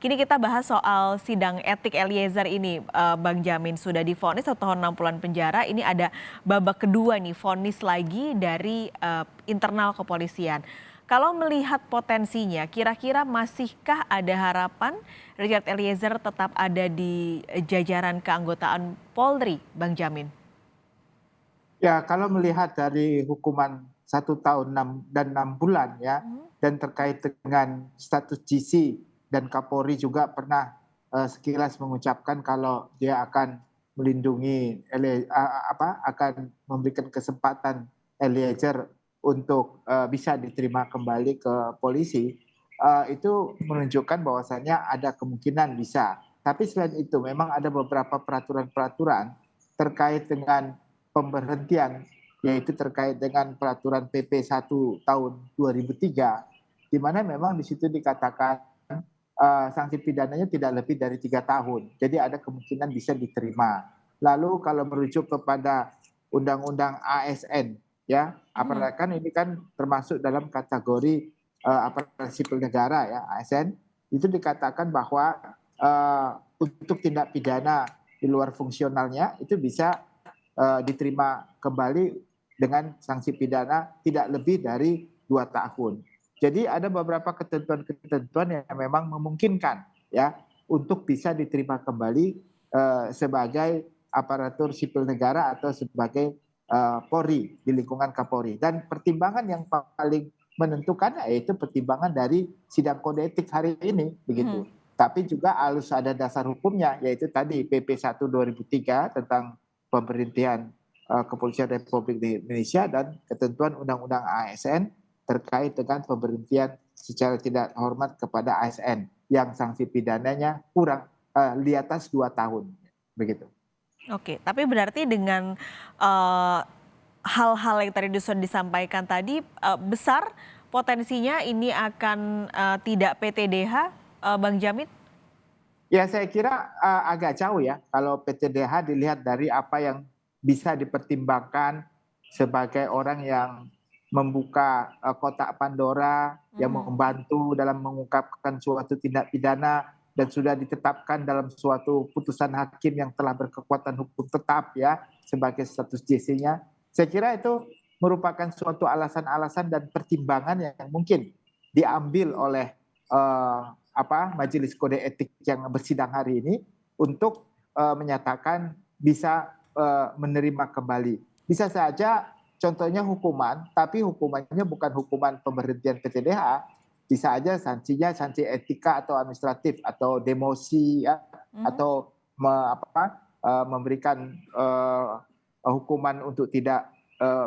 Kini kita bahas soal sidang etik Eliezer ini, Bang Jamin sudah divonis 1 tahun 6 bulan penjara. Ini ada babak kedua nih, vonis lagi dari internal kepolisian. Kalau melihat potensinya, kira-kira masihkah ada harapan Richard Eliezer tetap ada di jajaran keanggotaan Polri, Bang Jamin? Ya, kalau melihat dari hukuman 1 tahun 6 bulan ya, Mhm. dan terkait dengan status GC dan Kapolri juga pernah sekilas mengucapkan kalau dia akan melindungi akan memberikan kesempatan Eliezer untuk bisa diterima kembali ke polisi, itu menunjukkan bahwasannya ada kemungkinan bisa. Tapi selain itu memang ada beberapa peraturan-peraturan terkait dengan pemberhentian, yaitu terkait dengan peraturan PP 1 tahun 2003, di mana memang di situ dikatakan sanksi pidananya tidak lebih dari 3 tahun. Jadi ada kemungkinan bisa diterima. Lalu kalau merujuk kepada Undang-Undang ASN, ya, Mhm. apalagi kan ini kan termasuk dalam kategori aparatur sipil negara ya, ASN, itu dikatakan bahwa untuk tindak pidana di luar fungsionalnya itu bisa diterima kembali dengan sanksi pidana tidak lebih dari 2 tahun. Jadi ada beberapa ketentuan-ketentuan yang memang memungkinkan ya untuk bisa diterima kembali sebagai aparatur sipil negara atau sebagai Polri di lingkungan Kapolri. Dan pertimbangan yang paling menentukan yaitu pertimbangan dari sidang kode etik hari ini begitu. Mhm. Tapi juga harus ada dasar hukumnya yaitu tadi PP 1 2003 tentang pemberhentian Kepolisian Republik Indonesia dan ketentuan Undang-Undang ASN terkait dengan pemberhentian secara tidak hormat kepada ASN yang sanksi pidananya kurang di atas 2 tahun, begitu. Oke, tapi berarti dengan eh, hal-hal yang tadi sudah disampaikan tadi, besar potensinya ini akan tidak PTDH, Bang Jamin? Ya saya kira agak jauh ya kalau PTDH dilihat dari apa yang bisa dipertimbangkan sebagai orang yang membuka kotak Pandora, yang Mhm. membantu dalam mengungkapkan suatu tindak pidana dan sudah ditetapkan dalam suatu putusan hakim yang telah berkekuatan hukum tetap ya sebagai status JC-nya. Saya kira itu merupakan suatu alasan-alasan dan pertimbangan yang mungkin diambil oleh majelis kode etik yang bersidang hari ini untuk menyatakan bisa menerima kembali. Bisa saja contohnya hukuman, tapi hukumannya bukan hukuman pemberhentian PTDH, bisa aja sanksinya sanksi etika atau administratif atau demosi ya, Mhm. atau memberikan hukuman untuk tidak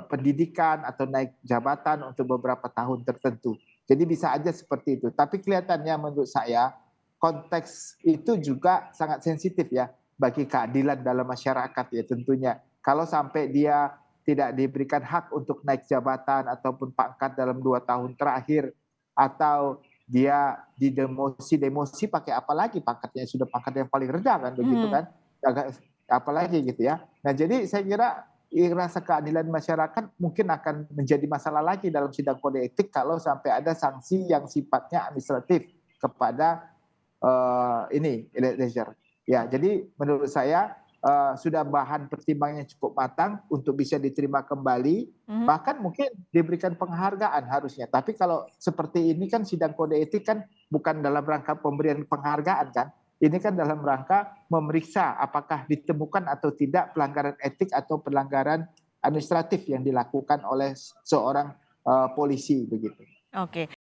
pendidikan atau naik jabatan untuk beberapa tahun tertentu. Jadi bisa aja seperti itu. Tapi kelihatannya menurut saya konteks itu juga sangat sensitif ya bagi keadilan dalam masyarakat ya tentunya. Kalau sampai dia tidak diberikan hak untuk naik jabatan ataupun pangkat dalam 2 tahun terakhir, atau dia didemosi pakai apa lagi, pangkatnya sudah pangkat yang paling rendah kan begitu Mhm. kan, agak apalagi gitu ya. Nah jadi saya kira rasa keadilan masyarakat mungkin akan menjadi masalah lagi dalam sidang kode etik kalau sampai ada sanksi yang sifatnya administratif kepada ini Eliezer. Ya, Oke. jadi menurut saya sudah bahan pertimbangannya cukup matang untuk bisa diterima kembali, Mhm. bahkan mungkin diberikan penghargaan harusnya. Tapi kalau seperti ini kan sidang kode etik kan bukan dalam rangka pemberian penghargaan kan. Ini kan dalam rangka memeriksa apakah ditemukan atau tidak pelanggaran etik atau pelanggaran administratif yang dilakukan oleh seorang polisi begitu. Oke.